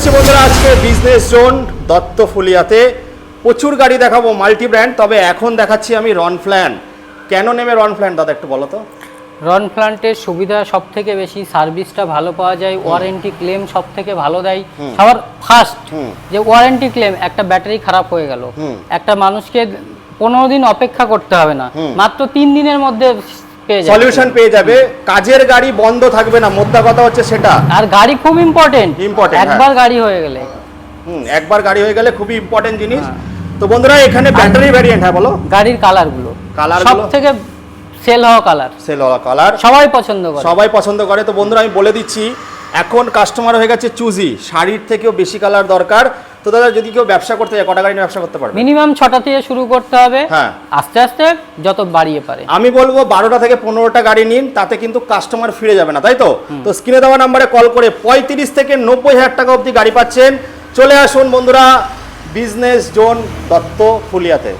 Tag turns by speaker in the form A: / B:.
A: এসেছি বন্ধুরা আজকে বিজনেস জোন দত্ত ফুলিয়াতে। প্রচুর গাড়ি দেখাবো মাল্টি ব্র্যান্ড, তবে এখন দেখাচ্ছি আমি রনফ্ল্যান। কেন নেমে রনফ্ল্যান দাদা একটু বলো তো।
B: রনফ্ল্যান্টের সুবিধা সব থেকে বেশি, সার্ভিসটা ভালো পাওয়া যায়, ওয়ারেন্টি ক্লেম সব থেকে ভালো দেয়। সবার ফার্স্ট যে ওয়ারেন্টি ক্লেম, একটা ব্যাটারি খারাপ হয়ে গেল, একটা মানুষকে 15 দিন অপেক্ষা করতে হবে না, মাত্র 3 দিনের মধ্যে
A: সলিউশন পেয়ে যাবে। কাজের গাড়ি বন্ধ থাকবে না, মোদ্দা কথা হচ্ছে সেটা।
B: আর গাড়ি খুব ইম্পর্টেন্ট, একবার
A: হ্যাঁ।
B: গাড়ি হয়ে গেলে
A: একবার গাড়ি হয়ে গেলে খুবই ইম্পর্টেন্ট জিনিস। তো বন্ধুরা এখানে ব্যাটারি ভ্যারিয়েন্ট, হ্যাঁ বলো।
B: গাড়ির কালারগুলো সব থেকে সেল হওয়া কালার, সবাই পছন্দ করে। তো বন্ধুরা আমি বলে দিচ্ছি, এখন কাস্টমার হয়ে গেছে চুজি, শাড়ির থেকেও বেশি কালার দরকার। তো দাদা যদি কেউ ব্যবসা করতে যায়, কটা গাড়ি নিয়ে ব্যবসা করতে পারবে? মিনিমাম 6টা থেকে শুরু করতে হবে,
A: হ্যাঁ,
B: আস্তে আস্তে যত বাড়িয়ে পারে।
A: আমি বলবো 12টা থেকে 15টা গাড়ি নিন, তাতে কিন্তু কাস্টমার ফিরে যাবে না, তাই তো? তো স্ক্রিনে দেওয়া নাম্বারে কল করে 35 থেকে 90,000 টাকা অবধি গাড়ি পাচ্ছেন। চলে আসুন বন্ধুরা বিজনেস জোন দত্ত ফুলিয়াতে।